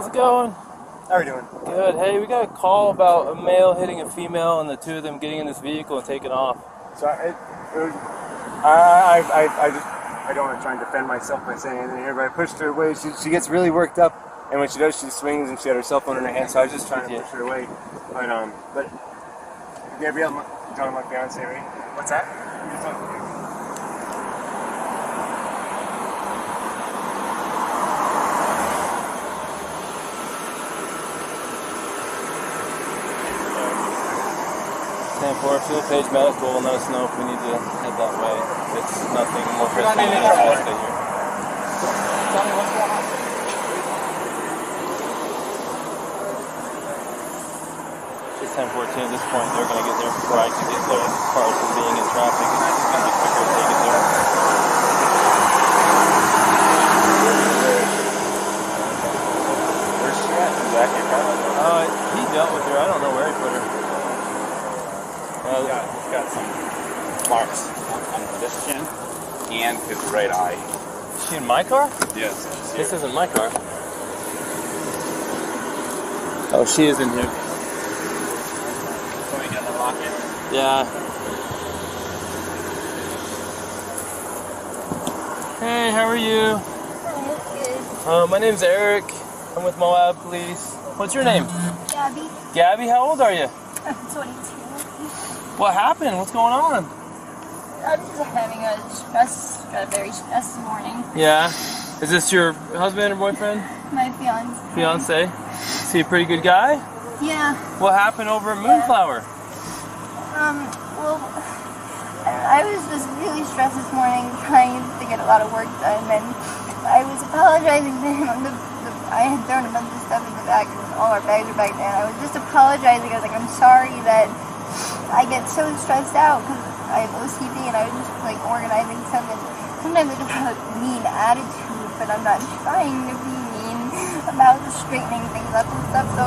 how's it going? How are we doing? Good. Hey, we got a call about a male hitting a female and the two of them getting in this vehicle and taking off. So I don't want to try and defend myself by saying anything here, but I pushed her away. She gets really worked up, and when she does, she swings, and she had her cell phone in her hand. So I was just trying to push her away. But Gabrielle, you're talking about fiance, right? What's that? You're talking about 10-4, field page medical will let us know if we need to head that way. It's nothing more pressing than it's going to stay here. Tell me what's going on. It's 10:14 at this point. They're going to get there before I can get there. As far as them being in traffic, it's just going to be quicker if they get there. where's she at? Exactly. He dealt with her. I don't know where he put her. He's got some marks on this chin and his right eye. Is she in my car? Yes. This isn't my car. Oh, she is in here. Can we get the lock in? Yeah. Hey, how are you? Good. My name's Eric. I'm with Moab Police. What's your name? Gabby. Gabby, how old are you? I'm 22. What happened? What's going on? I'm just having a very stressed morning. Yeah. Is this your husband or boyfriend? My fiance. Fiance? Is he a pretty good guy? Yeah. What happened over at Moonflower? Well, I was just really stressed this morning trying to get a lot of work done, and I was apologizing to him. I had thrown a bunch of stuff in the back, and all our bags are back there. I was just apologizing. I was like, I'm sorry that I get so stressed out because I have OCD, and I was just like organizing stuff, and sometimes I just have a mean attitude, but I'm not trying to be mean about just straightening things up and stuff. So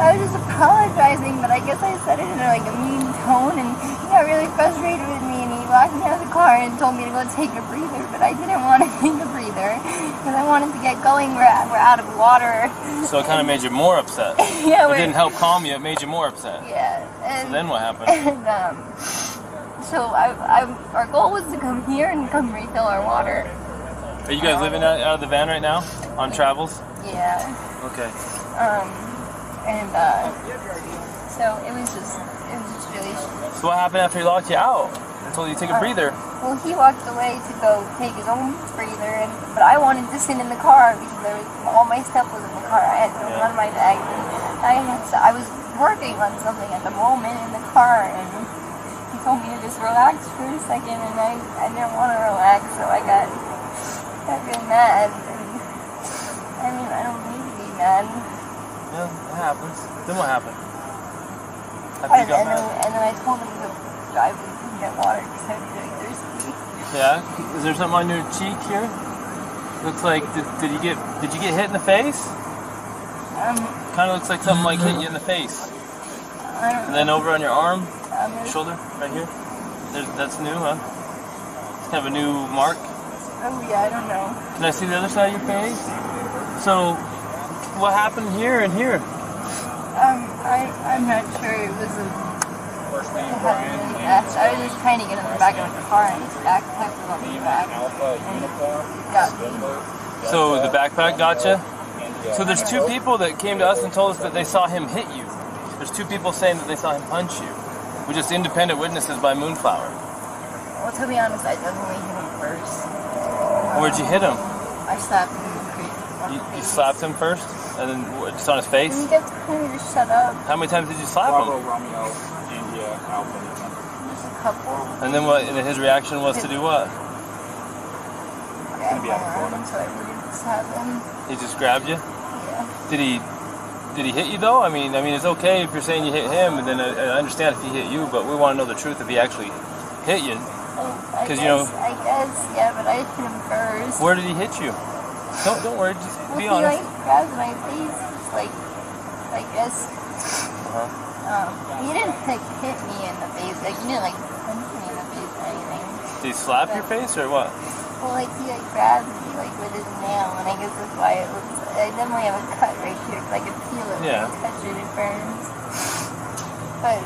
I was just apologizing, but I guess I said it in like a mean tone, and he got really frustrated with me, and he locked me out of the car and told me to go take a breather, but I didn't want to take a breather because I wanted to get going. We're out of water. So it kind of made you more upset. Yeah, it didn't help calm you, it made you more upset. Yeah. And, so then what happened? And so our goal was to come here and come refill our water. Are you guys living out of the van right now? On travels? Yeah. Okay. So it was just really. So what happened after he locked you out? I told you to take a breather. Well, he walked away to go take his own breather, but I wanted to sit in the car because all my stuff was in the car. I had none of my bags, and I was working on something at the moment in the car, and he told me to just relax for a second, and I didn't want to relax, so I got real mad. And I mean, I don't need to be mad. Yeah, that happens. Then what happened? And then I told him to drive and get water because I was really thirsty. Yeah? Is there something on your cheek here? Looks like, did you get hit in the face? Kind of looks like something like hit you in the face. And then over on your arm, shoulder, right here. That's new, huh? It's kind of a new mark. Oh yeah, I don't know. Can I see the other side of your face? So, what happened here and here? I'm not sure. It was I was just trying to get in the back of the car, and his backpack was on the back, and it got me. So the backpack got you? So there's two people that came to us and told us that they saw him hit you. There's two people saying that they saw him punch you. We're just independent witnesses by Moonflower. Well, to be honest, I definitely hit him first. Where'd you hit him? I slapped him in the face. You slapped him first? And then just on his face? And he kept telling me to shut up. How many times did you slap him? Romeo, India, Alpha. Just a couple. And then what? And his reaction was to do what? Grab my arm so I wouldn't slap him. He just grabbed you? Yeah. Did he hit you though? I mean, it's okay if you're saying you hit him, and then I understand if he hit you, but we want to know the truth if he actually hit you. I guess, yeah, but I hit him first. Where did he hit you? Don't worry, just be honest. He grabbed my face, I guess. He didn't hit me in the face, he didn't punch me in the face or anything. Did he slap your face or what? Well, he grabbed me with his nail, and I guess that's why I definitely have a cut right here. finger because I could feel it. Yeah. When I touch it, it burns. But,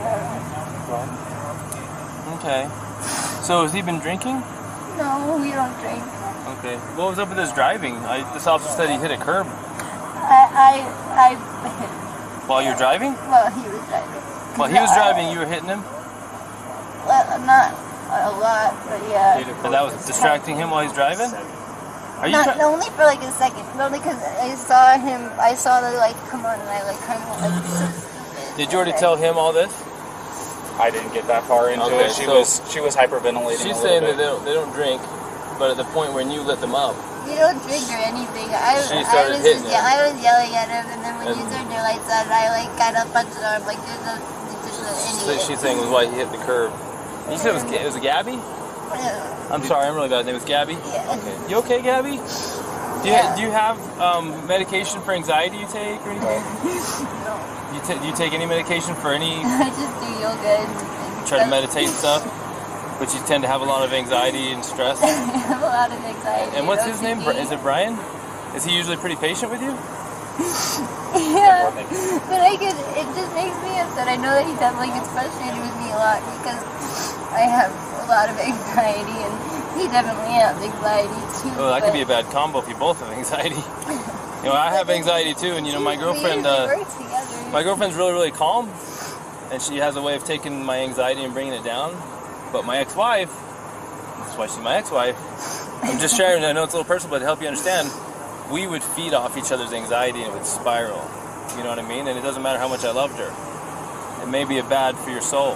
Okay. So has he been drinking? no, we don't drink. Okay. What was up with his driving? This officer said he hit a curb. I hit him. While you're driving? Well, he was driving. While he was driving, you were hitting him? Well, not a lot, but yeah. And that was distracting him while he's driving? Are you Not only for like a second, only because I saw the light come on, and I like kind of like so stupid. Did you already tell him all this? I didn't get that far into Okay, it. She so was hyperventilating. She's a saying little that bit. they don't drink, but at the point when you lit them up, You don't drink or anything. She started hitting him. I was yelling at him, and then when you turned your lights on, I like kind of punched him. I'm like, there's no idiot. she's saying was why he hit the curb. You said it was a Gabby? I'm sorry, I'm really bad. Name was Gabby? Yeah. Okay. You okay, Gabby? Do you have medication for anxiety you take or anything? No. Do you take any medication for any... I just do yoga and Try to meditate and stuff? But you tend to have a lot of anxiety and stress? I have a lot of anxiety. And what's his name? Is it Brian? Is he usually pretty patient with you? Yeah, but it just makes me upset. I know that he definitely gets frustrated with me a lot because I have a lot of anxiety, and he definitely has anxiety too. Well, that could be a bad combo if you both have anxiety. You know, I have anxiety too, and you know, my girlfriend, my girlfriend's really, really calm, and she has a way of taking my anxiety and bringing it down. But my ex-wife, that's why she's my ex-wife. I'm just sharing. I know it's a little personal, but to help you understand, we would feed off each other's anxiety and it would spiral. You know what I mean? And it doesn't matter how much I loved her. It may be bad for your soul.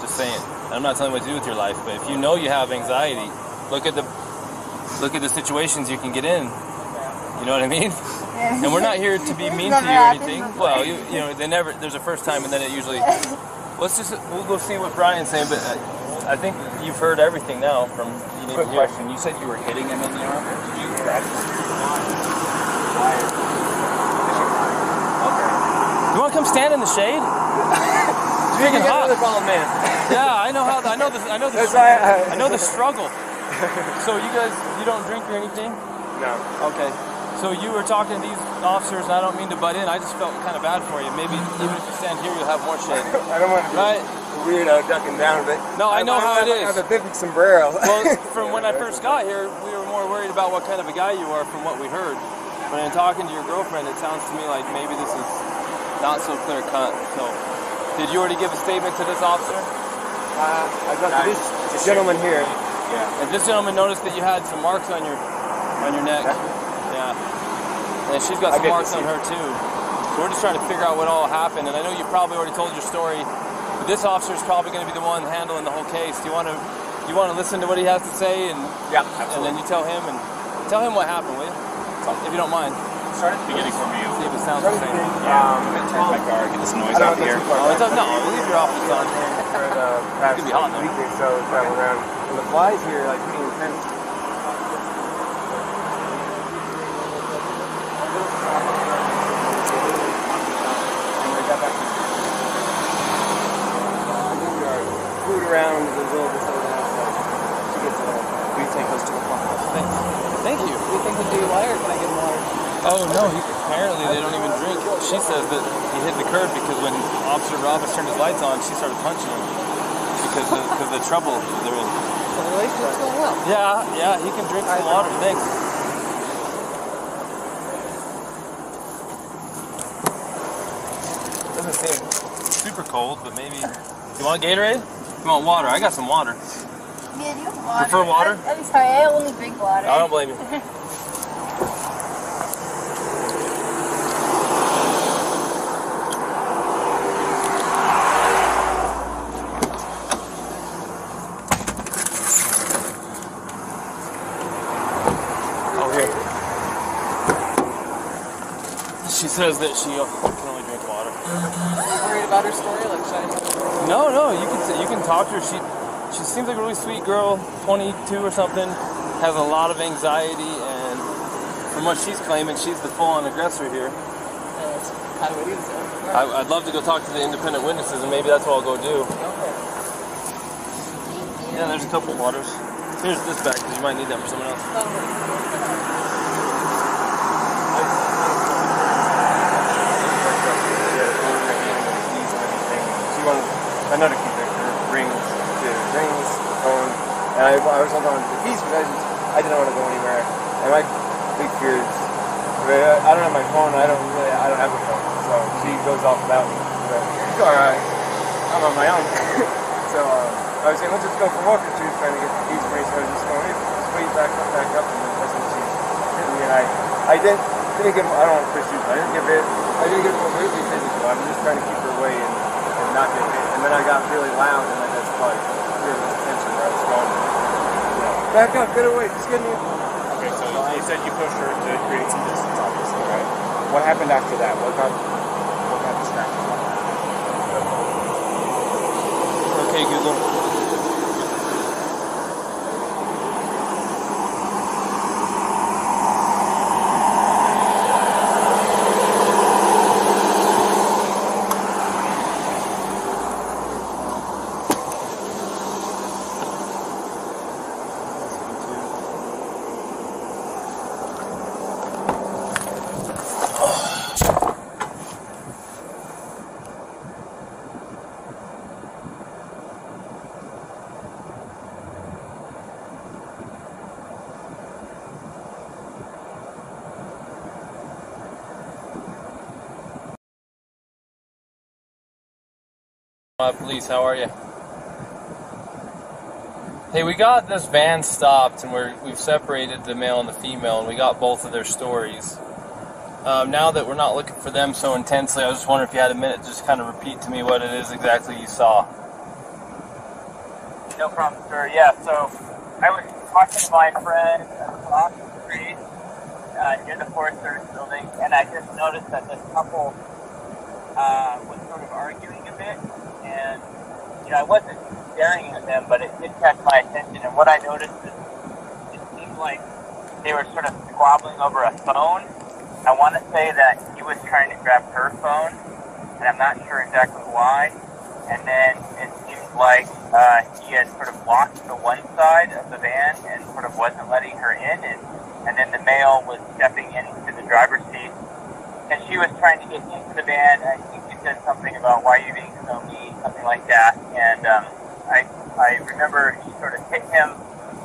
Just saying. I'm not telling you what to do with your life, but if you know you have anxiety, look at the situations you can get in. You know what I mean? Yeah. And we're not here to be mean to you or anything. Well, you know, there's a first time, and then it usually. We'll go see what Brian's saying, but I think you've heard everything now from. Quick question. You said you were hitting him in the arm. Did you grab him? Okay. You want to come stand in the shade? It's freaking hot. man. Yeah, I know the struggle. So you don't drink or anything? No. Okay. So you were talking to these officers, and I don't mean to butt in. I just felt kind of bad for you. Maybe even if you stand here, you'll have more shade. I don't want to be Right? weirdo ducking down, but no, I know how it is. I have a big sombrero. Well, from when I first got here, we were more worried about what kind of a guy you are from what we heard. But in talking to your girlfriend, it sounds to me like maybe this is not so clear cut. So, did you already give a statement to this officer? I got this gentleman here. Yeah. And this gentleman noticed that you had some marks on your neck. Yeah. And she's got some marks on her too. So we're just trying to figure out what all happened. And I know you probably already told your story, but this officer is probably going to be the one handling the whole case. Do you want to listen to what he has to say, and absolutely. And then you tell him what happened, will you? If you don't mind. Start at the beginning for me. See if it sounds the same. I'm going to turn my car, get this noise out here. No, leave your office on. For the past It's gonna be hot, week or so, traveling around. And the flies here are like pretty intense. Food around is a little disorganized, so she gets a little. We take those to the pump. Thank you. Do you think the DUI or can I get water? Oh no, apparently they don't even drink. She says that he hit the curb because when Officer Roberts turned his lights on, she started punching him because of the trouble they're in. So the relationship's going well. Yeah, he can drink some water. Thanks. Doesn't seem super cold, but maybe. You want Gatorade? You want water? I got some water. Yeah, do you want water? Prefer water? I'm sorry, I only drink water. I don't blame you. She says that she can only drink water. Are you worried about her story? Like, should I... No, you can talk to her. She seems like a really sweet girl, 22 or something, has a lot of anxiety, and from what she's claiming, she's the full-on aggressor here. How do we do this? I'd love to go talk to the independent witnesses, and maybe that's what I'll go do. Yeah, there's a couple waters. Here's this bag, because you might need that for someone else. I know to keep her rings, the phone, and I was holding on to the keys because I didn't want to go anywhere. And my big fear is, I don't have my phone. I don't have a phone, so she goes off without me. But it's all right. I'm on my own. So I was saying, let's just go for a walk. And she was trying to get the keys for me, so I was just going, hey, just wait back up, and then that's when she hit me. And I didn't get. I don't want to push you, but I didn't get completely physical. I was just trying to keep her away and not get hit. And then I got really loud, and I just probably cleared this tension where I was going. Back up, get away, just get me. Okay, so you said you pushed her to create some distance, obviously, right? What happened after that? What got distracted? Okay, Google. Police, how are you? Hey, we got this van stopped, and we've separated the male and the female, and we got both of their stories. Now that we're not looking for them so intensely, I was just wondering if you had a minute to just kind of repeat to me what it is exactly you saw. No problem, sir. Yeah, so I was talking to my friend across the street near the Forest Service building, and I just noticed that this couple was sort of arguing a bit. And, I wasn't staring at them, but it did catch my attention. And what I noticed is it seemed like they were sort of squabbling over a phone. I want to say that he was trying to grab her phone, and I'm not sure exactly why. And then it seemed like he had sort of blocked the one side of the van and sort of wasn't letting her in. And then the male was stepping into the driver's seat, and she was trying to get into the van. I think he said something about, why are you being so mean, something like that. And I remember she sort of hit him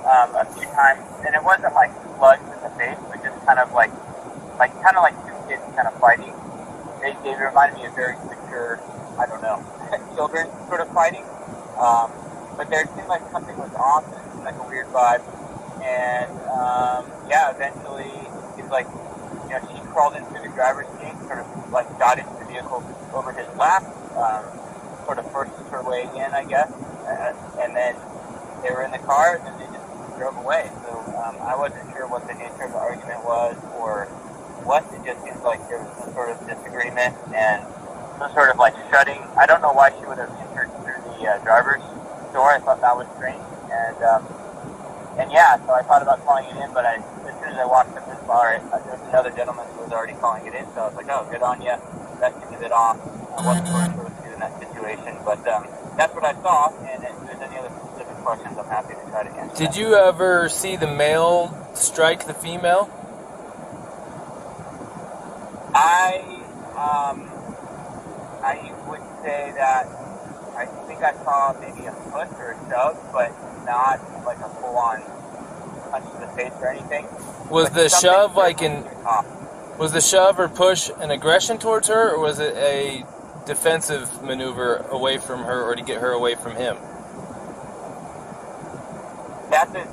a few times, and it wasn't like slugs in the face, but just kind of like two kids kind of fighting. They reminded me of very secure, I don't know, children sort of fighting. But there seemed like something was off, and it seemed like a weird vibe. And eventually it's like, she crawled into the driver's seat, sort of like got into the vehicle over his lap, sort of forced her way in, I guess. And then they were in the car, and then they just drove away. So I wasn't sure what the nature of the argument was or what. It just seems like there was some sort of disagreement and some sort of like shutting. I don't know why she would have entered through the driver's door. I thought that was strange. So I thought about calling it in, but as soon as I walked up this bar, there was another gentleman who was already calling it in, so I was like, oh, good on you. That seems a bit off. I wasn't sure what to do in that situation, but that's what I saw, and if there's any other specific questions, I'm happy to try to answer. Did you ever see the male strike the female? I would say that I think I saw maybe a push or a shove, but not like a full-on punch to the face or anything. Was the shove was the shove or push an aggression towards her, or was it a defensive maneuver away from her, or to get her away from him? That's a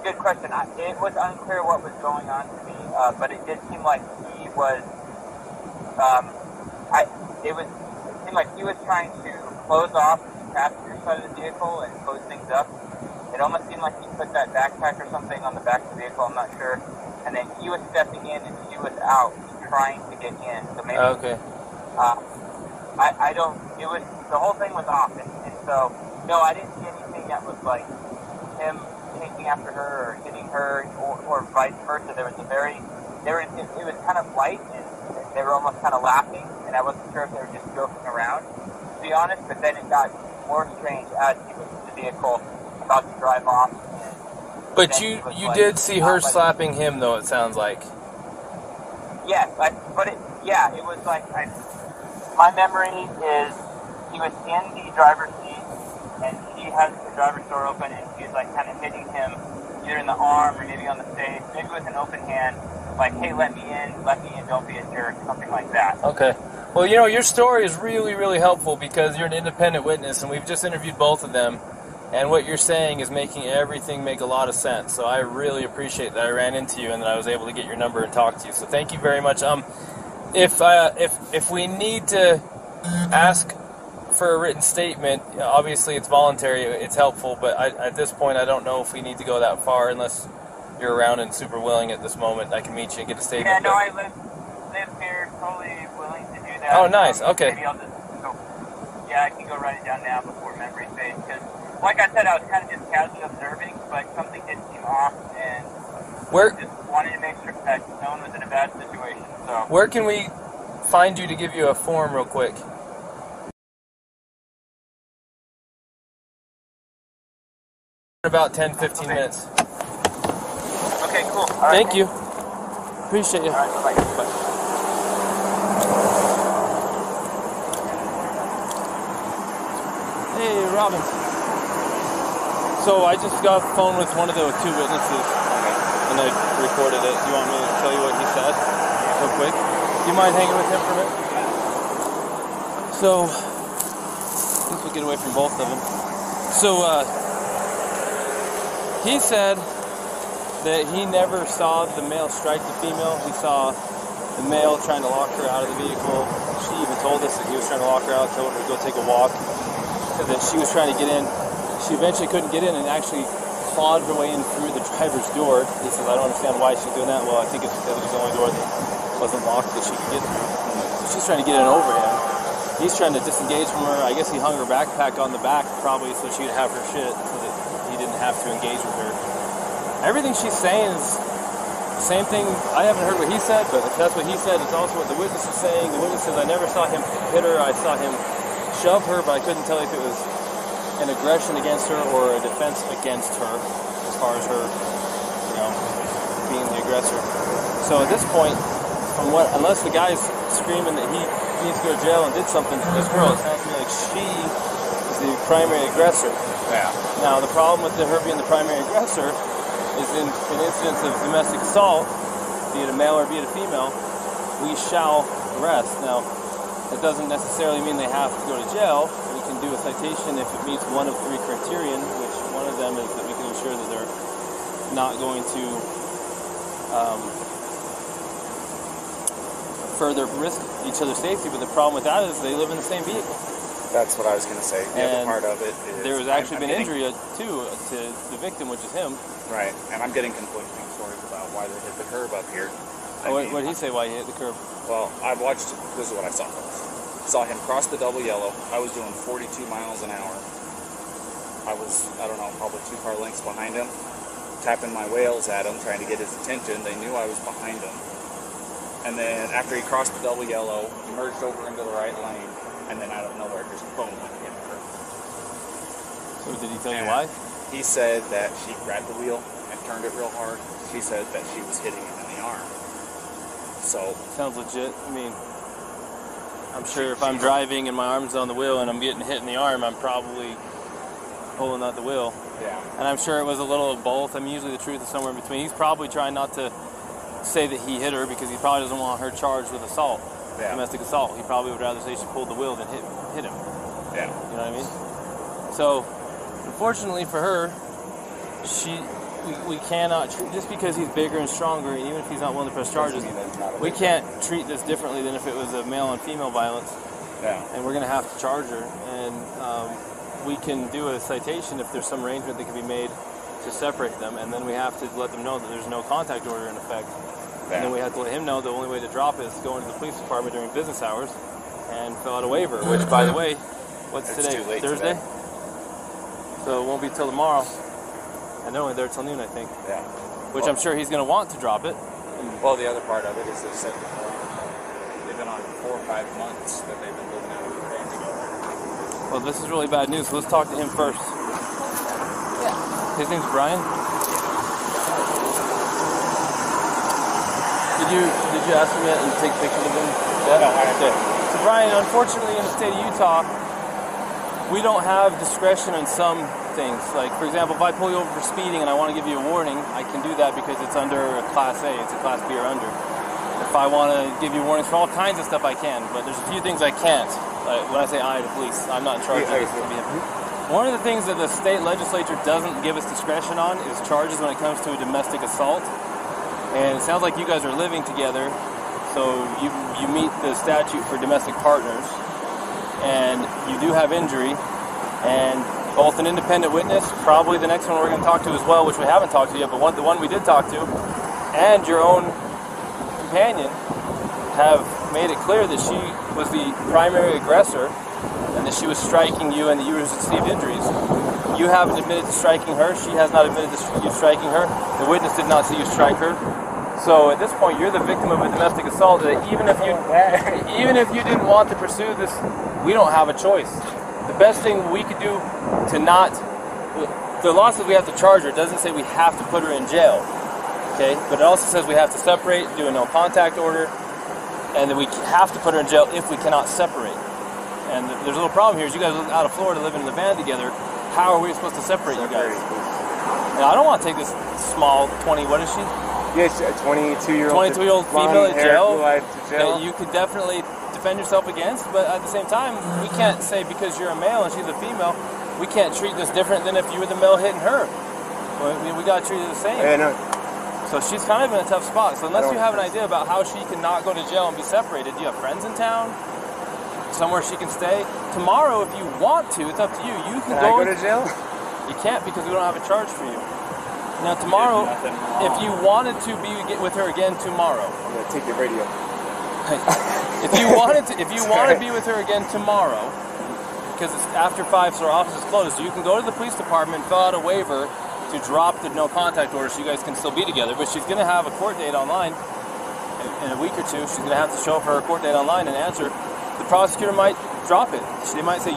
good question. It was unclear what was going on to me, but it did seem like he was. It seemed like he was trying to close off the passenger side of the vehicle and close things up. It almost seemed like he put that backpack or something on the back of the vehicle, I'm not sure. And then he was stepping in and she was out trying to get in. So maybe, okay. I don't, the whole thing was off. And so, no, I didn't see anything that was like him chasing after her or hitting her or vice versa. It was kind of light and they were almost kind of laughing. And I wasn't sure if they were just joking around, to be honest. But then it got more strange as he was in the vehicle about to drive off. But you did see her slapping him, though, it sounds like. Yes, it was like, my memory is he was in the driver's seat, and she has the driver's door open, and she's like kind of hitting him either in the arm or maybe on the face, maybe with an open hand, like, hey, let me in, don't be a jerk, something like that. Okay. Well, you know, your story is really, really helpful because you're an independent witness, and we've just interviewed both of them, and what you're saying is making everything make a lot of sense. So I really appreciate that I ran into you and that I was able to get your number and talk to you. So thank you very much. If we need to ask for a written statement, obviously it's voluntary, it's helpful, but at this point I don't know if we need to go that far unless you're around and super willing at this moment. I can meet you and get a statement. Yeah, no, I live here, totally willing to do that. Oh, nice, okay. Maybe I'll just go, I can go write it down now before memory fades, because like I said, I was kind of just casually observing, but something did seem off, and just wanted to make sure that no one was in a bad situation. So where can we find you to give you a form real quick? About 10-15 minutes. Okay, cool. Thank you. Appreciate you. All right, bye. Hey, Robin. So I just got off the phone with one of the two witnesses, and I recorded it. Do you want me to tell you what he said real quick? Do you mind hanging with him for a minute? So, I think we'll get away from both of them. So, he said that he never saw the male strike the female. He saw the male trying to lock her out of the vehicle. She even told us that he was trying to lock her out, told her to go take a walk, that she was trying to get in. She eventually couldn't get in and actually clawed her way in through the driver's door. He says, I don't understand why she's doing that. Well, I think it's because it was the only door that wasn't locked that she could get through. So she's trying to get in over him. He's trying to disengage from her. I guess he hung her backpack on the back probably so she could have her shit so that he didn't have to engage with her. Everything she's saying is the same thing. I haven't heard what he said, but if that's what he said, it's also what the witness is saying. The witness says, I never saw him hit her. I saw him shove her, but I couldn't tell if it was an aggression against her or a defense against her as far as her, being the aggressor. So at this point, unless the guy's screaming that he needs to go to jail and did something to this girl, it sounds to me like she is the primary aggressor. Yeah. Now, the problem with her being the primary aggressor is in incidents of domestic assault, be it a male or be it a female, we shall arrest. Now, that doesn't necessarily mean they have to go to jail. We can do a citation if it meets one of 3 criterion, which one of them is that we can ensure that they're not going to further risk each other's safety. But the problem with that is they live in the same vehicle. That's what I was going to say. The other part of it is there was actually been injury too to the victim, which is him. Right, and I'm getting conflicting stories about why they hit the curb up here. What did he say? Why he hit the curb? Well, I watched. This is what I saw. Saw him cross the double yellow. I was doing 42 miles an hour. I was, I don't know, probably 2 car lengths behind him, tapping my wheels at him, trying to get his attention. They knew I was behind him. And then after he crossed the double yellow, he merged over into the right lane, and then out of nowhere, just boom, hit the curb. So did he tell you why? He said that she grabbed the wheel and turned it real hard. She said that she was hitting him in the arm. So sounds legit. I mean, I'm sure if I'm driving and my arm's on the wheel and I'm getting hit in the arm, I'm probably pulling out the wheel. Yeah. And I'm sure it was a little of both. I mean, usually the truth is somewhere in between. He's probably trying not to say that he hit her because he probably doesn't want her charged with assault, domestic assault. He probably would rather say she pulled the wheel than hit him. Yeah. You know what I mean? So, unfortunately for her, we cannot treat, just because he's bigger and stronger, and even if he's not willing to press charges, we can't treat this differently than if it was a male and female violence. Yeah. And we're going to have to charge her. And we can do a citation if there's some arrangement that can be made to separate them, and then we have to let them know that there's no contact order in effect. Yeah. And then we have to let him know the only way to drop it is to go into the police department during business hours and fill out a waiver, which, by the way, what's today? Thursday? Today. So it won't be till tomorrow. And they're only there till noon, I think. Yeah. Which I'm sure he's going to want to drop it. Well, the other part of it is they said they've been on 4 or 5 months that they've been living out of the van together. Well, this is really bad news, so let's talk to him first. Yeah. His name's Brian? Did you ask him yet and take pictures of him? Yeah. No, I didn't. So Brian, unfortunately in the state of Utah, we don't have discretion on some things. Like, for example, if I pull you over for speeding and I want to give you a warning, I can do that because it's under a Class A. It's a Class B or under. If I want to give you warnings for all kinds of stuff, I can. But there's a few things I can't. Like, when I say I, the police, I'm not in charge of this. One of the things that the state legislature doesn't give us discretion on is charges when it comes to a domestic assault. And it sounds like you guys are living together, so you meet the statute for domestic partners, and you do have injury, and both an independent witness, probably the next one we're going to talk to as well, which we haven't talked to yet, but the one we did talk to, and your own companion have made it clear that she was the primary aggressor, and that she was striking you and that you received injuries. You haven't admitted to striking her. She has not admitted to you striking her. The witness did not see you strike her. So at this point, you're the victim of a domestic assault. Even if you didn't want to pursue this, we don't have a choice. The best thing we could do to not, the law says we have to charge her. It doesn't say we have to put her in jail. Okay, but it also says we have to separate, do a no contact order, and that we have to put her in jail if we cannot separate. And there's a little problem here. Is you guys live out of Florida, living in the van together. How are we supposed to separate you guys? Now, I don't want to take this small 20. What is she? Yes, a 22-year-old female in jail. Jail. You could definitely defend yourself against, but at the same time, we can't say because you're a male and she's a female, we can't treat this different than if you were the male hitting her. We got to treat it the same. Yeah, no. So she's kind of in a tough spot. So unless you have an idea about how she can not go to jail and be separated, do you have friends in town? Somewhere she can stay? Tomorrow, if you want to, it's up to you. You can go to jail? You can't because we don't have a charge for you. Now tomorrow, if you wanted to be with her again tomorrow, I'm gonna take your radio. if you want to be with her again tomorrow, because it's after 5, so our office is closed, you can go to the police department, fill out a waiver to drop the no contact order, so you guys can still be together. But she's gonna have a court date online in a week or two. She's gonna have to show up for her court date online and answer. The prosecutor might drop it. They might say,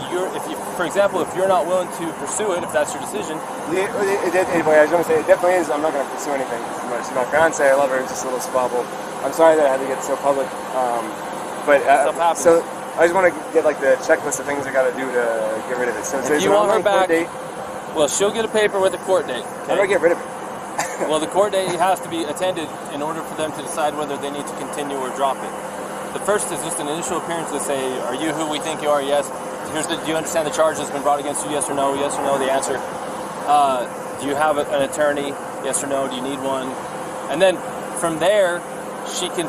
for example, if you're not willing to pursue it, if that's your decision. Anyway, I was going to say, it definitely is. I'm not going to pursue anything. She's my fiance. I love her. It's just a little squabble. I'm sorry that I had to get so public. Stuff happens. So I just want to get like the checklist of things I got to do to get rid of it. So if you want her back, well, she'll get a paper with a court date. Okay? How do I get rid of it? Well, the court date has to be attended in order for them to decide whether they need to continue or drop it. The first is just an initial appearance to say, are you who we think you are? Yes. Do you understand the charge that's been brought against you? Yes or no? Yes or no, the answer. Do you have an attorney? Yes or no? Do you need one? And then from there, she can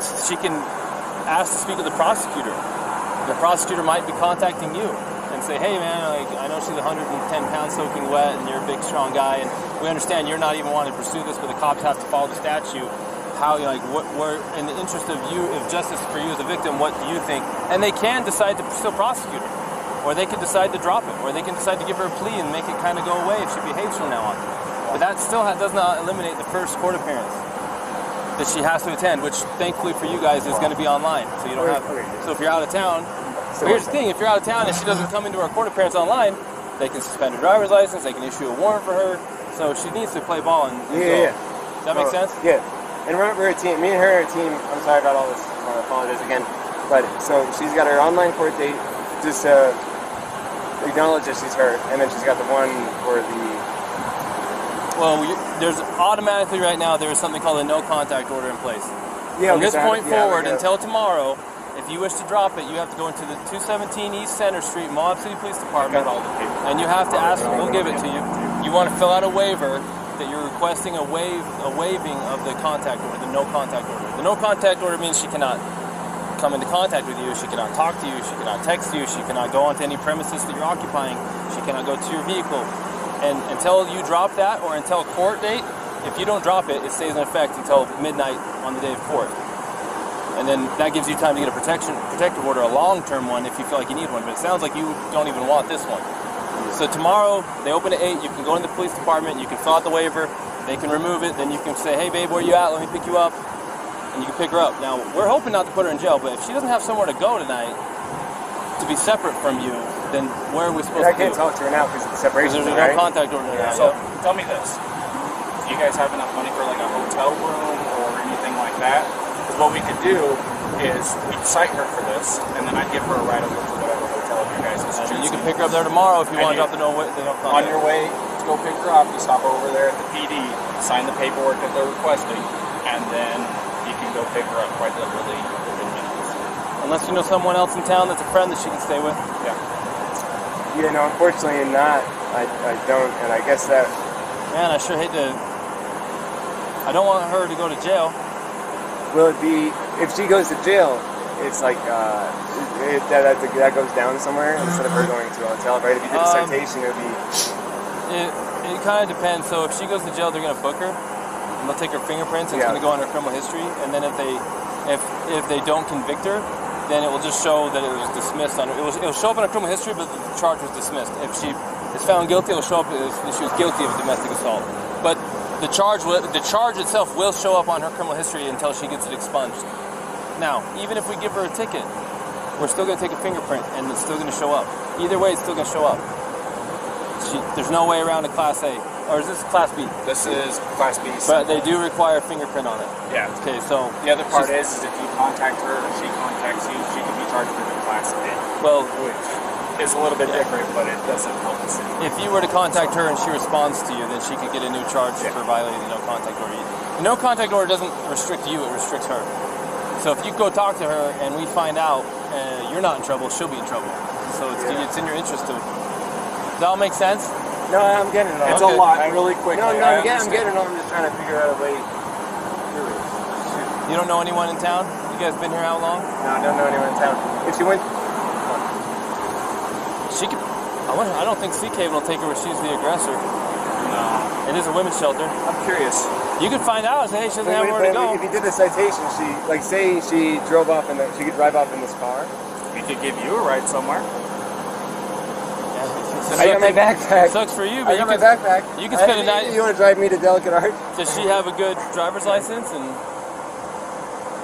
ask to speak with the prosecutor. The prosecutor might be contacting you and say, hey man, I know she's 110 pounds soaking wet and you're a big strong guy, and we understand you're not even wanting to pursue this, but the cops have to follow the statute. How, what in the interest of you, of justice for you as a victim, what do you think? And they can decide to still prosecute her, or they can decide to drop it, or they can decide to give her a plea and make it kind of go away if she behaves from now on. But that still does not eliminate the first court appearance that she has to attend, which thankfully for you guys is going to be online, so you don't have. So if you're out of town, here's the thing: if you're out of town and she doesn't come into our court appearance online, they can suspend her driver's license, they can issue a warrant for her. So she needs to play ball and go. Does that make sense? Yeah. And we're a team. Me and her are a team. I'm sorry about all this. I apologize again. But so she's got her online court date, just to acknowledge that she's her, and then she's got the one for the. Well, there's automatically right now there is something called a no contact order in place. Yeah. From this point forward until tomorrow, if you wish to drop it, you have to go into the 217 East Center Street, Moab City Police Department, and you have to ask them. We'll give it to you. You want to fill out a waiver that you're requesting a waiving of the contact order, the no contact order. The no contact order means she cannot come into contact with you, she cannot talk to you, she cannot text you, she cannot go onto any premises that you're occupying, she cannot go to your vehicle. And until you drop that, or until court date, if you don't drop it, it stays in effect until midnight on the day of court. And then that gives you time to get a protective order, a long-term one, if you feel like you need one. But it sounds like you don't even want this one. So tomorrow, they open at 8, you can go in the police department, you can fill out the waiver, they can remove it, then you can say, hey babe, where you at? Let me pick you up. And you can pick her up. Now, we're hoping not to put her in jail, but if she doesn't have somewhere to go tonight to be separate from you, then where are we supposed to I can't talk to her now because of the separation. There's no contact order now. So, tell me this. Do you guys have enough money for like a hotel room or anything like that? Because what we could do is we'd cite her for this, and then I'd give her a ride over to whatever hotel you guys choose. You can pick her up there tomorrow if you want to drop the no way. On your way to go pick her up, you stop over there at the PD, sign the paperwork that they're requesting, and then you can go pick her up quite literally within minutes. Unless you know someone else in town that's a friend that she can stay with. Yeah. Yeah, no, unfortunately not. I don't, and I guess that... Man, I sure hate to... I don't want her to go to jail. Will it be... If she goes to jail, it's like... that goes down somewhere instead of her going to a hotel, right? If you did a citation, it would be... It kind of depends. So if she goes to jail, they're going to book her, and they'll take her fingerprints, and it's going to go on her criminal history, and then if they don't convict her, then it will just show that it was dismissed. It will show up in her criminal history, but the charge was dismissed. If she is found guilty, it will show up as she was guilty of domestic assault. But the charge itself will show up on her criminal history until she gets it expunged. Now, even if we give her a ticket, we're still going to take a fingerprint, and it's still going to show up. Either way, it's still going to show up. There's no way around a Class A. Or is this Class B? This is Class B. But they do require a fingerprint on it. Yeah. Okay, so... The other part is if you contact her or she contacts you, she can be charged with a Class A. Well... Which is a little bit different, but it doesn't help us. If you were to contact her and she responds to you, then she could get a new charge for violating the no-contact order. The no-contact order doesn't restrict you, it restricts her. So if you go talk to her and we find out you're not in trouble, she'll be in trouble. So it's in your interest to... Does that all make sense? No, I'm getting it all. It's a lot, really quick. No, I'm getting it all. I'm just trying to figure out a way. You don't know anyone in town? You guys been here how long? No, I don't know anyone in town. If she went... She could... I don't think CK will take her where she's the aggressor. No. It is a women's shelter. I'm curious. You could find out and say, hey, she doesn't have where to go. If you did the citation, say she drove off she could drive off in this car. We could give you a ride somewhere. I got my backpack. It sucks for you, but I got my backpack. You can spend a night. You want to drive me to Delicate Art? Does she have a good driver's license? And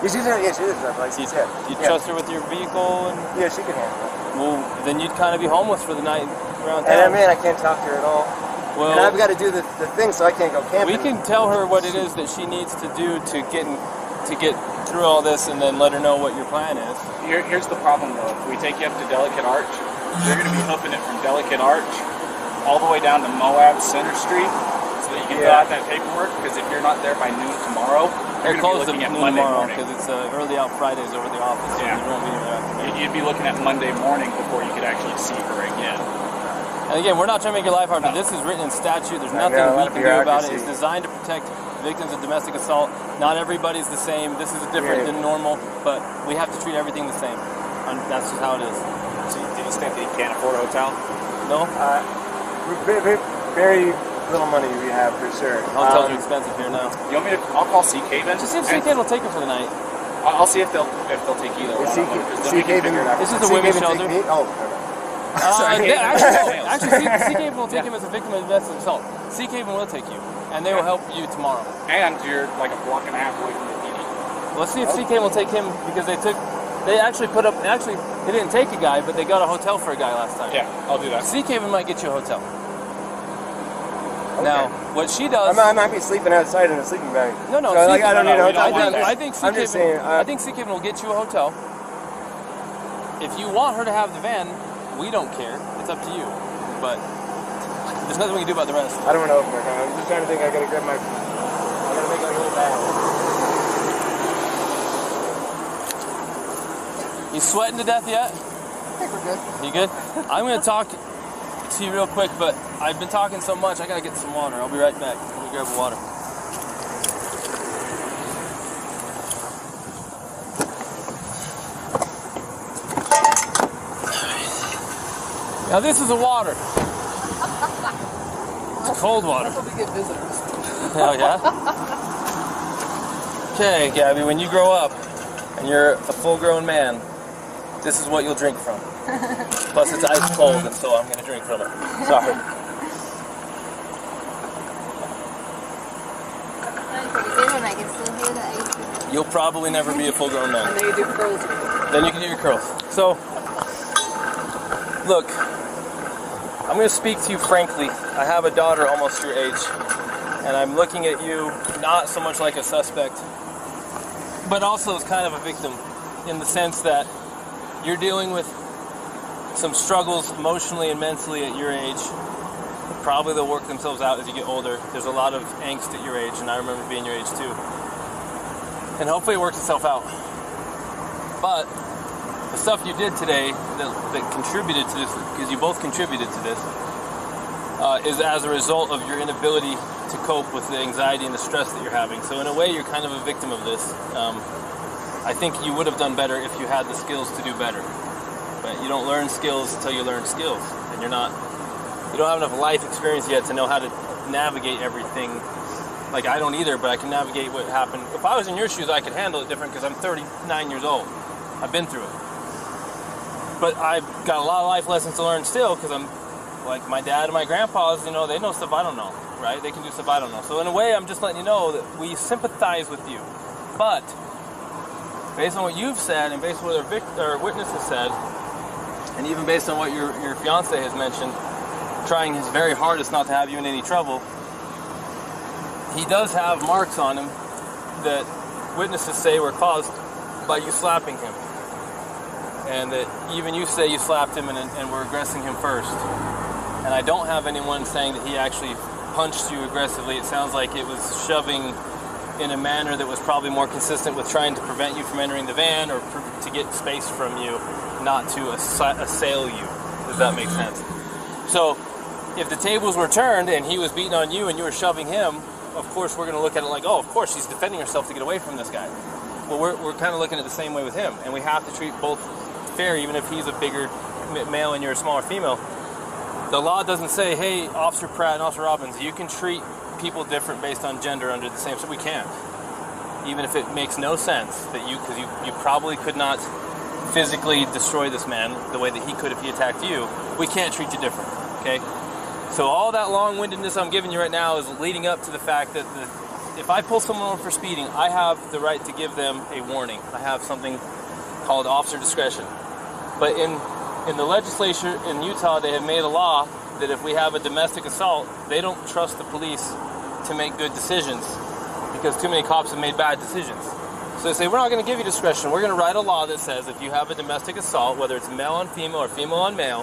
she does have a driver's license. You trust her with your vehicle? And yeah, she can handle it. Well, then you'd kind of be homeless for the night around town. And I can't talk to her at all. Well, and I've got to do the thing, so I can't go camping. We can tell her what it is that she needs to do to get through all this, and then let her know what your plan is. Here's the problem, though. If we take you up to Delicate Arch, they're going to be hoofing it from Delicate Arch all the way down to Moab Center Street, so that you can fill out that paperwork. Because if you're not there by noon tomorrow, they're closed at noon Monday tomorrow morning. because it's early out Fridays over the office. So you won't be there after. You'd be looking at Monday morning before you could actually see her again. And again, we're not trying to make your life hard, but this is written in statute. There's nothing we can do about it. It's designed to protect victims of domestic assault. Not everybody's the same. This is different than normal, but we have to treat everything the same. And that's just how it is. So do you think that you can't afford a hotel? No? Very little money we have, for sure. Hotels are expensive here now. You want me to? I'll call CK then. Just see if CK will take her for the night. I'll see if they'll take either one. This is a women's shelter. Actually, CK will take him as a victim of domestic assault. CK will take you, and they will help you tomorrow. And you're like a block and a half away from the PD. Let's see if CK will take him, because they didn't take a guy, but they got a hotel for a guy last time. Yeah, I'll do that. CK might get you a hotel. Okay. Now, what she does... I might be sleeping outside in a sleeping bag. No, so I don't need a hotel. I think CK will get you a hotel. If you want her to have the van, we don't care. It's up to you. But there's nothing we can do about the rest. I don't want to open my car. I'm just trying to think. I gotta grab my... I gotta make like a little bag. You sweating to death yet? I think we're good. You good? I'm going to talk to you real quick, but I've been talking so much, I got to get some water. I'll be right back. Let me grab the water. Now this is the water. It's cold water. That's how we get visitors. Oh yeah? Okay, Gabby, when you grow up and you're a full-grown man, this is what you'll drink from. Plus it's ice cold, and so I'm going to drink from it. Sorry. You'll probably never be a full-grown man. And then you do curls with it. Then you can do your curls. So, look, I'm going to speak to you frankly. I have a daughter almost your age, and I'm looking at you not so much like a suspect, but also as kind of a victim, in the sense that you're dealing with some struggles emotionally and mentally at your age. Probably they'll work themselves out as you get older. There's a lot of angst at your age, and I remember being your age too. And hopefully it works itself out. But the stuff you did today that contributed to this, because you both contributed to this, is as a result of your inability to cope with the anxiety and the stress that you're having. So in a way, you're kind of a victim of this. I think you would have done better if you had the skills to do better. But you don't learn skills until you learn skills. And you don't have enough life experience yet to know how to navigate everything. Like, I don't either, but I can navigate what happened. If I was in your shoes, I could handle it different because I'm 39 years old. I've been through it. But I've got a lot of life lessons to learn still because I'm like my dad and my grandpas, they know stuff I don't know, right? They can do stuff I don't know. So in a way, I'm just letting you know that we sympathize with you. But based on what you've said and based on what our witness has said, and even based on what your fiance has mentioned, trying his very hardest not to have you in any trouble, he does have marks on him that witnesses say were caused by you slapping him. And that even you say you slapped him and were aggressing him first. And I don't have anyone saying that he actually punched you aggressively. It sounds like it was shoving in a manner that was probably more consistent with trying to prevent you from entering the van or to get space from you, not to assail you. Does that make sense? So if the tables were turned and he was beating on you and you were shoving him, of course we're going to look at it like, oh, of course she's defending herself to get away from this guy. Well, we're kind of looking at it the same way with him, and we have to treat both fair, even if he's a bigger male and you're a smaller female. The law doesn't say, hey, Officer Pratt and Officer Robbins, you can treat people different based on gender under the same, so we can't. Even if it makes no sense that because you probably could not physically destroy this man the way that he could if he attacked you, we can't treat you different, okay? So all that long-windedness I'm giving you right now is leading up to the fact that if I pull someone over for speeding, I have the right to give them a warning. I have something called officer discretion. But in the legislature in Utah, they have made a law that if we have a domestic assault, they don't trust the police to make good decisions because too many cops have made bad decisions. So they say, we're not going to give you discretion. We're going to write a law that says if you have a domestic assault, whether it's male on female or female on male,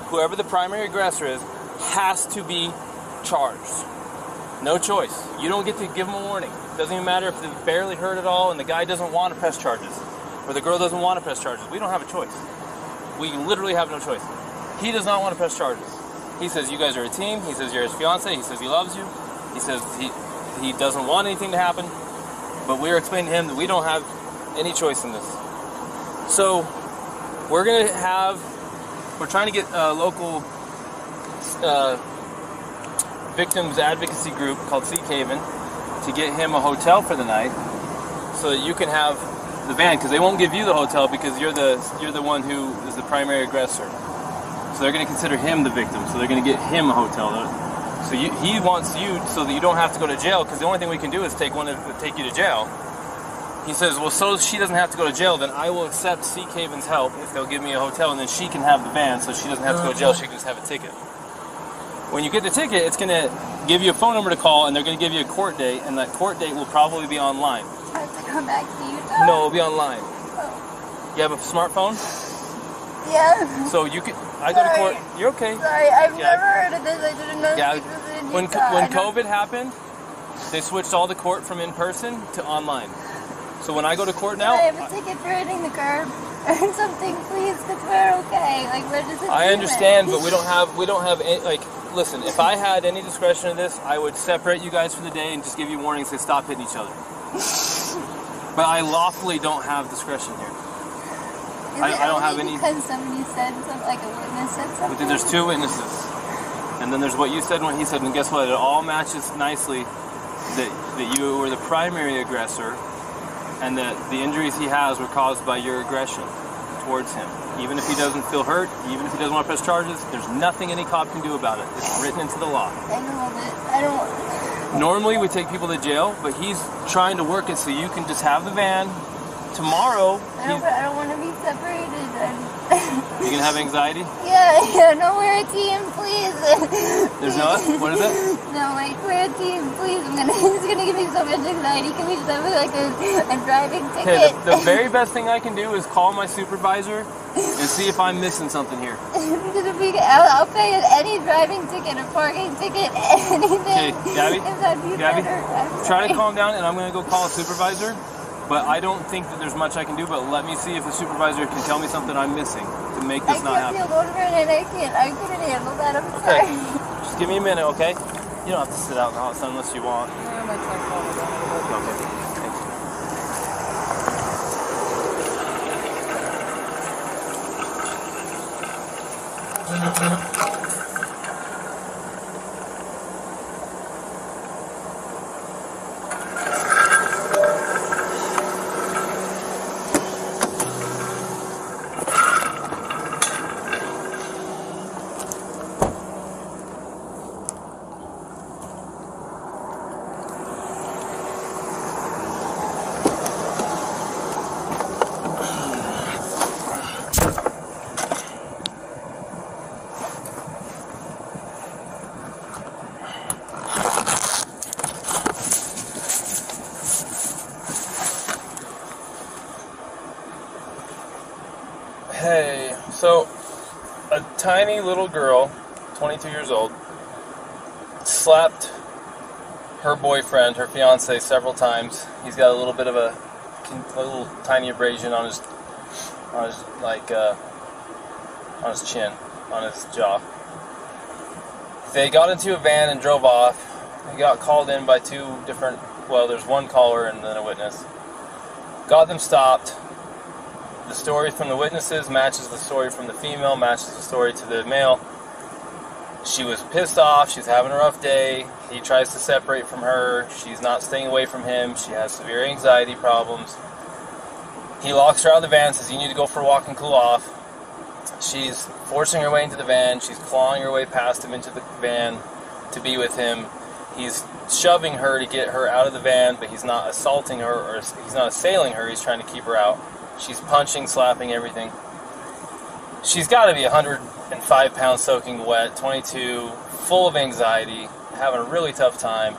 whoever the primary aggressor is has to be charged. No choice. You don't get to give them a warning. It doesn't even matter if they barely hurt at all and the guy doesn't want to press charges or the girl doesn't want to press charges. We don't have a choice. We literally have no choice. He does not want to press charges. He says you guys are a team. He says you're his fiance. He says he loves you. He says he doesn't want anything to happen. But we're explaining to him that we don't have any choice in this. So we're trying to get a local victims advocacy group called Sea Haven to get him a hotel for the night so that you can have the van, because they won't give you the hotel because you're the one who is the primary aggressor. So they're going to consider him the victim. So they're going to get him a hotel. So he wants you so that you don't have to go to jail, because the only thing we can do is take you to jail. He says, well, so she doesn't have to go to jail, then I will accept Sea Haven's help if they'll give me a hotel, and then she can have the van so she doesn't have to go to jail. She can just have a ticket. When you get the ticket, it's going to give you a phone number to call, and they're going to give you a court date, and that court date will probably be online. I have to come back to Utah? No, it'll be online. Oh. You have a smartphone? Yeah. So you can. I go to court. You're okay. Sorry, I've never heard of this. I didn't know Yeah. this was in When Utah. COVID happened, they switched all the court from in person to online. So when I go to court now, I have a ticket for hitting the curb or something, please, because we're okay. Like, we're just. I understand, but we don't have any, like. Listen, if I had any discretion in this, I would separate you guys for the day and just give you warnings to stop hitting each other. But I lawfully don't have discretion here. I don't have any. Because somebody said something, like a witness said something. But there's two witnesses, and then there's what you said and what he said, and guess what? It all matches nicely that you were the primary aggressor, and that the injuries he has were caused by your aggression towards him. Even if he doesn't feel hurt, even if he doesn't want to press charges, there's nothing any cop can do about it. It's written into the law. I know that. I don't. Normally we take people to jail, but he's trying to work it so you can just have the van. Tomorrow, I don't want to be separated. You gonna have anxiety? Yeah, no, we're a team, please. There's no, what is it? No, like, we're a team, please. It's gonna give me so much anxiety. Can we just have like a driving ticket? Okay, the very best thing I can do is call my supervisor and see if I'm missing something here. I'll pay any driving ticket, a parking ticket, anything. Okay, Gabby, try to calm down, and I'm going to go call a supervisor. But I don't think that there's much I can do. But let me see if the supervisor can tell me something I'm missing to make this not happen. I can't over and I couldn't handle that. I'm okay. sorry. Just give me a minute, okay? You don't have to sit out in the hot sun unless you want. Okay. Thanks. Hey, so a tiny little girl, 22 years old, slapped her boyfriend, her fiance, several times. He's got a little bit of a little tiny abrasion on his chin, on his jaw. They got into a van and drove off. He got called in by there's one caller and then a witness. Got them stopped. The story from the witnesses matches the story from the female, matches the story to the male. She was pissed off. She's having a rough day. He tries to separate from her. She's not staying away from him. She has severe anxiety problems. He locks her out of the van, says, "You need to go for a walk and cool off." She's forcing her way into the van. She's clawing her way past him into the van to be with him. He's shoving her to get her out of the van, but he's not assaulting her or he's not assailing her. He's trying to keep her out. She's punching, slapping, everything. She's got to be 105 pounds soaking wet, 22, full of anxiety, having a really tough time.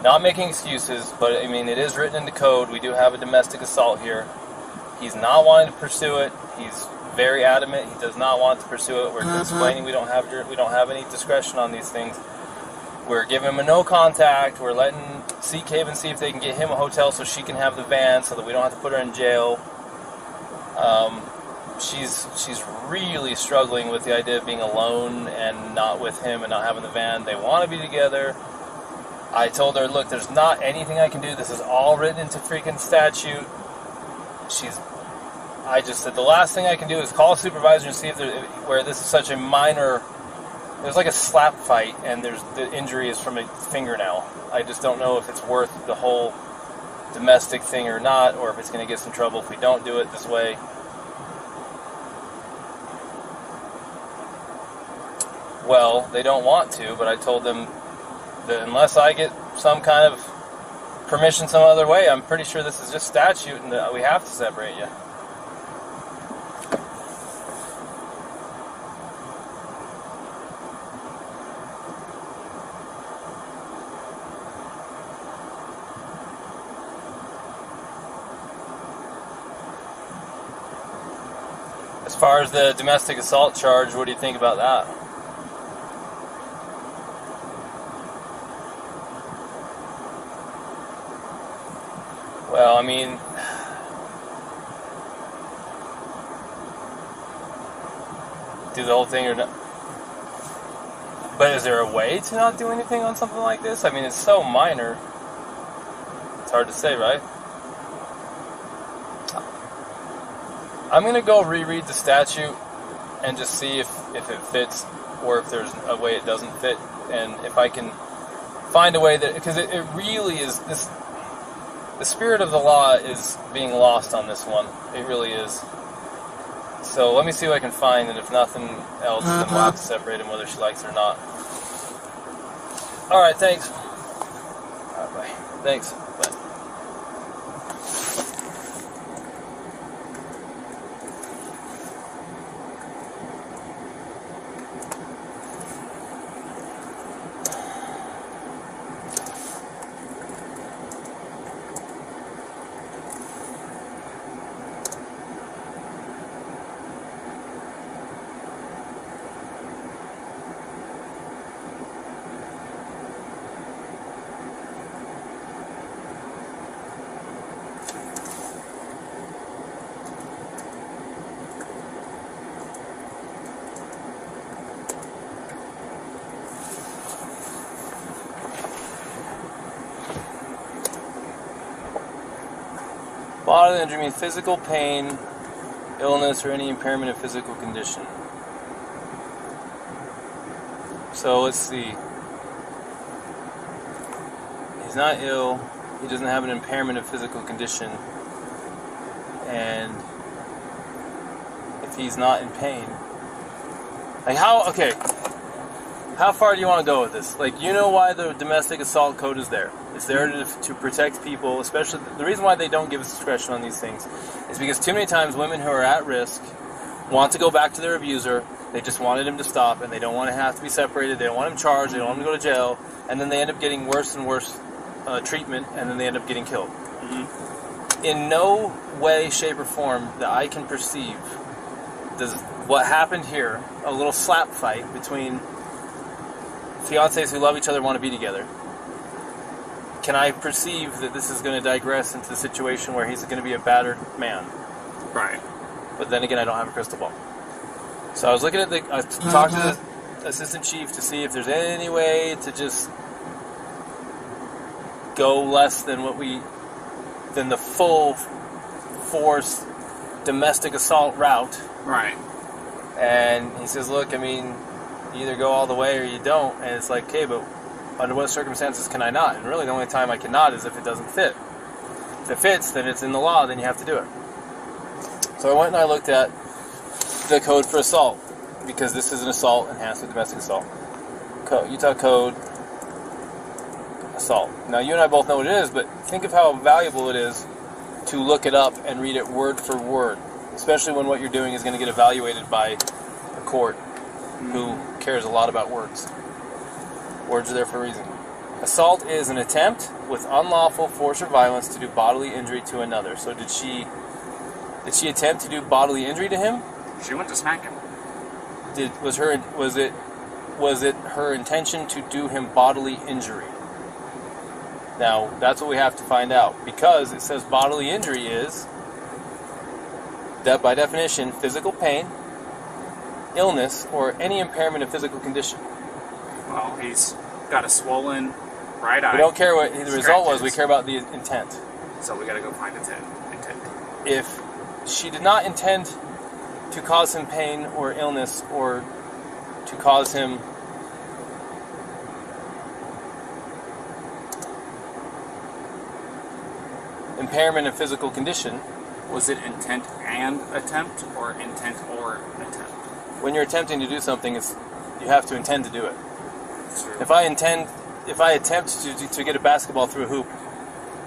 Not making excuses, but I mean, it is written into code. We do have a domestic assault here. He's not wanting to pursue it. He's very adamant. He does not want to pursue it. We're explaining we don't have any discretion on these things. We're giving him a no contact. We're letting Seek Haven see if they can get him a hotel so she can have the van so that we don't have to put her in jail. She's really struggling with the idea of being alone and not with him and not having the van. They want to be together. I told her, look, there's not anything I can do. This is all written into freaking statute. I just said the last thing I can do is call a supervisor and see if where this is such a minor. There's like a slap fight, and the injury is from a fingernail. I just don't know if it's worth the whole domestic thing or not, or if it's going to get us in trouble if we don't do it this way. Well, they don't want to, but I told them that unless I get some kind of permission some other way, I'm pretty sure this is just statute and that we have to separate you. As far as the domestic assault charge, what do you think about that? Well, I mean, do the whole thing or not? But is there a way to not do anything on something like this? I mean, it's so minor. It's hard to say, right? I'm going to go reread the statute and just see if it fits or if there's a way it doesn't fit. And if I can find a way that... Because it really is... The spirit of the law is being lost on this one. It really is. So let me see what I can find, and if nothing else, then we'll have to separate him whether she likes it or not. Alright, thanks. Alright, bye. Thanks. Bye. Bodily injury means physical pain, illness, or any impairment of physical condition. So let's see. He's not ill. He doesn't have an impairment of physical condition. And if he's not in pain, like how far do you want to go with this? Like, you know why the domestic assault code is there. It's there to protect people, especially the reason why they don't give us discretion on these things is because too many times women who are at risk want to go back to their abuser. They just wanted him to stop, and they don't want to have to be separated. They don't want him charged. They don't want him to go to jail, and then they end up getting worse and worse treatment, and then they end up getting killed. Mm-hmm. In no way, shape, or form that I can perceive does what happened here, a little slap fight between fiancés who love each other and want to be together, can I perceive that this is going to digress into the situation where he's going to be a battered man? Right. But then again, I don't have a crystal ball. So I was looking at I talked to the assistant chief to see if there's any way to just go less than than the full force domestic assault route. Right. And he says, look, I mean, you either go all the way or you don't. And it's like, okay, but under what circumstances can I not? And really the only time I cannot is if it doesn't fit. If it fits, then it's in the law, then you have to do it. So I went and I looked at the code for assault, because this is an assault enhanced with domestic assault. Utah Code, assault. Now you and I both know what it is, but think of how valuable it is to look it up and read it word for word, especially when what you're doing is going to get evaluated by a court who cares a lot about words. Words are there for a reason. Assault is an attempt with unlawful force or violence to do bodily injury to another. So did she attempt to do bodily injury to him? She went to smack him. Was it her intention to do him bodily injury? Now, that's what we have to find out, because it says bodily injury is, that by definition, physical pain, illness, or any impairment of physical condition. Well, he's got a swollen right eye. We don't care what the result was, we care about the intent. So we gotta go find intent. If she did not intend to cause him pain or illness, or to cause him impairment of physical condition. Was it intent and attempt, or intent or attempt? When you're attempting to do something, you have to intend to do it. True. If I attempt to get a basketball through a hoop,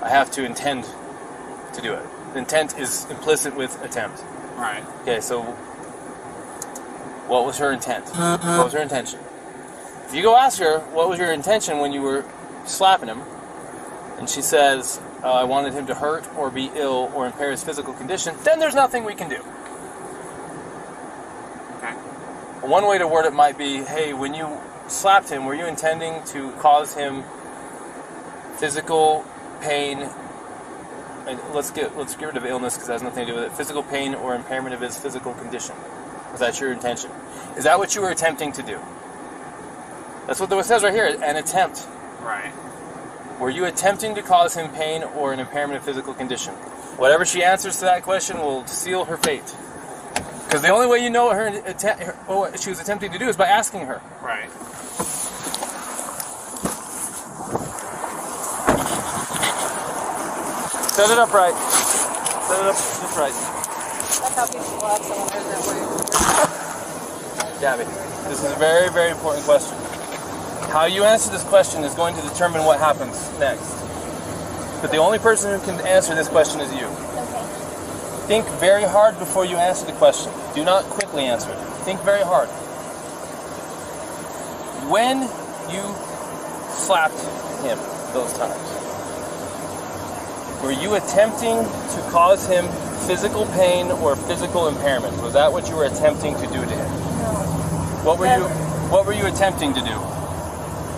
I have to intend to do it. Intent is implicit with attempt. Right. Okay, so what was her intent? What was her intention? If you go ask her, what was your intention when you were slapping him, and she says, I wanted him to hurt or be ill or impair his physical condition, then there's nothing we can do. Okay. One way to word it might be, hey, when you slapped him, were you intending to cause him physical pain? And let's get rid of illness, because that has nothing to do with it. Physical pain or impairment of his physical condition. Was that your intention? Is that what you were attempting to do? That's what it says right here, an attempt. Right. Were you attempting to cause him pain or an impairment of physical condition? Whatever she answers to that question will seal her fate. Because the only way you know what she was attempting to do is by asking her. Right. Set it up right. Set it up just right. That's how people laugh someone heard that way. Gabby, this is a very, very important question. How you answer this question is going to determine what happens next. But the only person who can answer this question is you. Okay. Think very hard before you answer the question. Do not quickly answer it. Think very hard. When you slapped him those times, were you attempting to cause him physical pain or physical impairment? Was that what you were attempting to do to him? No. What were you attempting to do?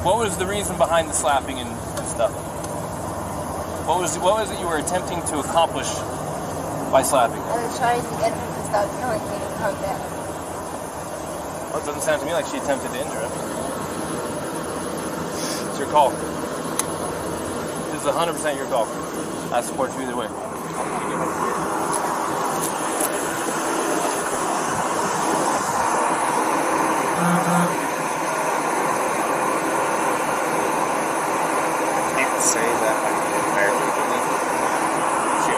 What was the reason behind the slapping and stuff? What was it you were attempting to accomplish by slapping? I was trying to get him to stop killing me and calm down. Well, it doesn't sound to me like she attempted to injure him. It's your call. This is 100% your call. I support you either way. Say that I barely believe it. She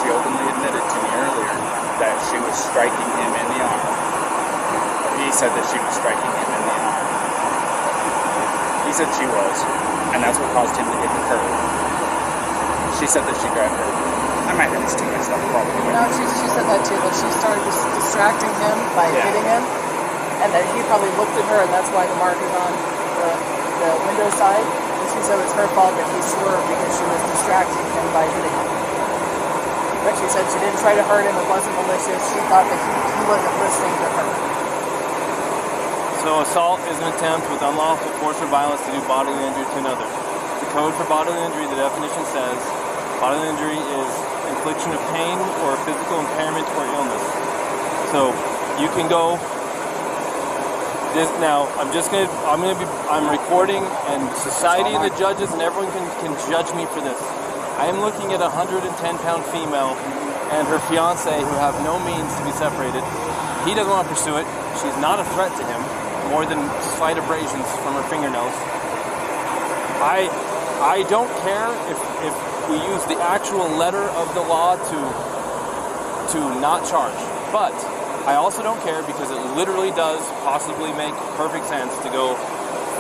openly admitted to me earlier that she was striking him in the arm. He said that she was striking him in the arm. He said she was, and that's what caused him to hit the curb. She said that she grabbed her. I might have this too mixed up, probably. No, she said that too, that she started distracting him by hitting him, and that he probably looked at her, and that's why the mark is on the window side. She said it was her fault that he swerved because she was distracting him by hitting him. But she said she didn't try to hurt him, it wasn't malicious, she thought that he wasn't listening to her. So assault is an attempt with unlawful force or violence to do bodily injury to another. The code for bodily injury, the definition says, bodily injury is infliction of pain or physical impairment or illness. So you can go. Now, I'm recording, and society and the judges and everyone can judge me for this. I am looking at a 110-pound female and her fiance who have no means to be separated. He doesn't want to pursue it. She's not a threat to him, more than slight abrasions from her fingernails. I don't care if we use the actual letter of the law to not charge, but I also don't care because it literally does possibly make perfect sense to go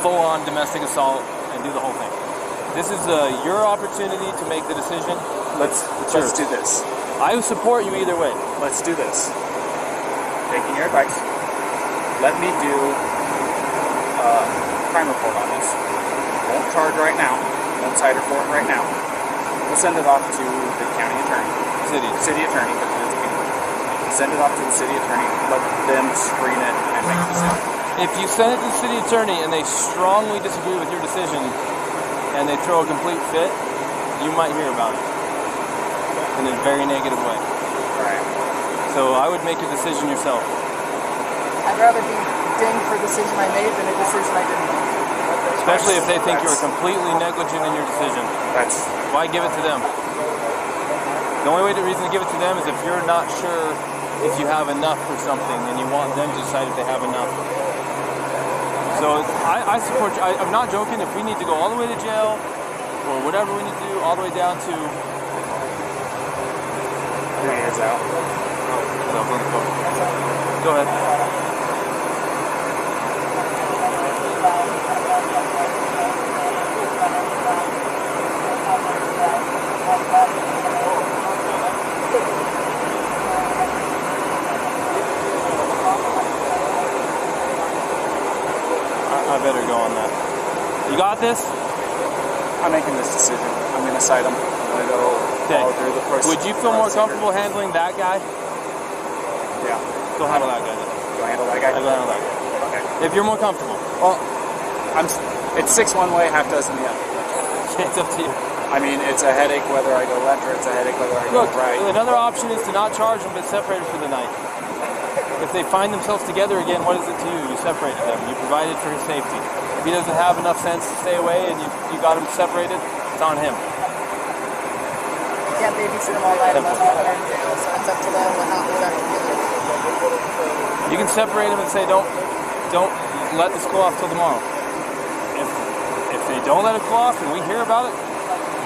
full-on domestic assault and do the whole thing. This is your opportunity to make the decision. Let's do this. I support you either way. Let's do this. Taking your advice, let me do a crime report on this. Won't charge right now. Won't cite her for it right now. We'll send it off to the county attorney. City attorney. Send it off to the city attorney, let them screen it and make a decision. If you send it to the city attorney and they strongly disagree with your decision and they throw a complete fit, you might hear about it in a very negative way. Right. So I would make a decision yourself. I'd rather be dinged for a decision I made than a decision I didn't make. Especially if they think you were completely negligent in your decision. Why give it to them? The only reason to give it to them is if you're not sure if you have enough for something and you want them to decide if they have enough. So I support you. I'm not joking. If we need to go all the way to jail or whatever we need to do, all the way down to... Your hands out. Go ahead. I better go on that. You got this? I'm making this decision. I'm going to cite him. I'm going to go follow through the process. Would you feel more comfortable handling that guy? Yeah. Go handle that guy then. Go handle that guy? Go handle that guy. Okay. If you're more comfortable. Well, it's 6 one way, half dozen the other. It's up to you. I mean, it's a headache whether I go left or it's a headache whether I go right. Another option is to not charge them but separate them for the night. If they find themselves together again, what is it to you? You separated them. You provided for his safety. If he doesn't have enough sense to stay away and you got him separated, it's on him. You can't babysit them all night unless they're in jail, so it's up to them whatever. You can separate them and say, don't let this go off till tomorrow. If they don't let it go off and we hear about it,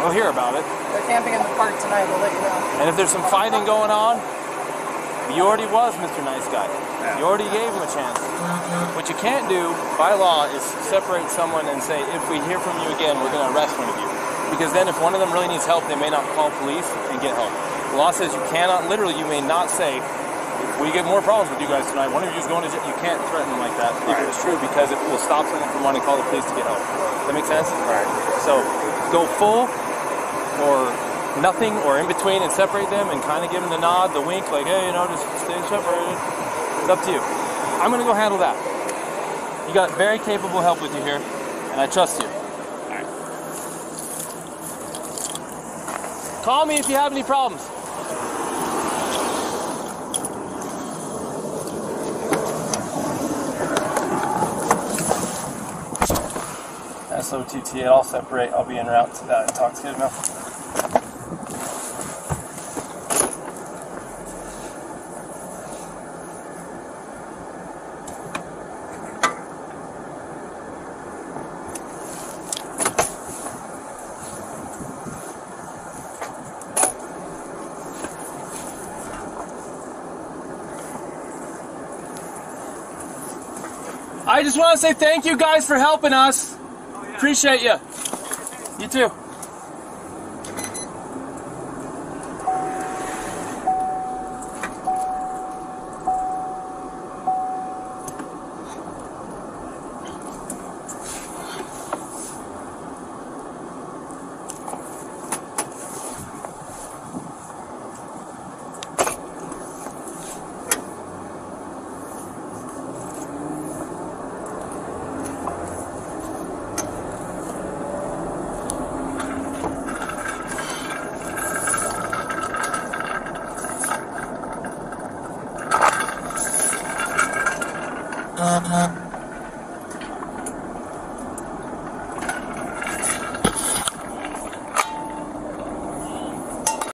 we'll hear about it. They're camping in the park tonight, we'll let you know. And if there's some fighting going on, you already was Mr. Nice Guy. You already gave him a chance. What you can't do by law is separate someone and say, if we hear from you again, we're going to arrest one of you. Because then if one of them really needs help, they may not call police and get help. The law says you cannot, literally, you may not say, if we get more problems with you guys tonight, one of you is going to jail. You can't threaten them like that, if it's true, because it will stop someone from wanting to call the police to get help. Does that make sense? Right. So go full or nothing or in between and separate them and kind of give them the nod, the wink, like, hey, just stay separated. It's up to you. I'm going to go handle that. You got very capable help with you here, and I trust you. All right. Call me if you have any problems. SOTT, I'll separate. I'll be en route to that intoxicated mouth. I just want to say thank you guys for helping us. Oh, yeah. Appreciate you. You too. Uh-huh.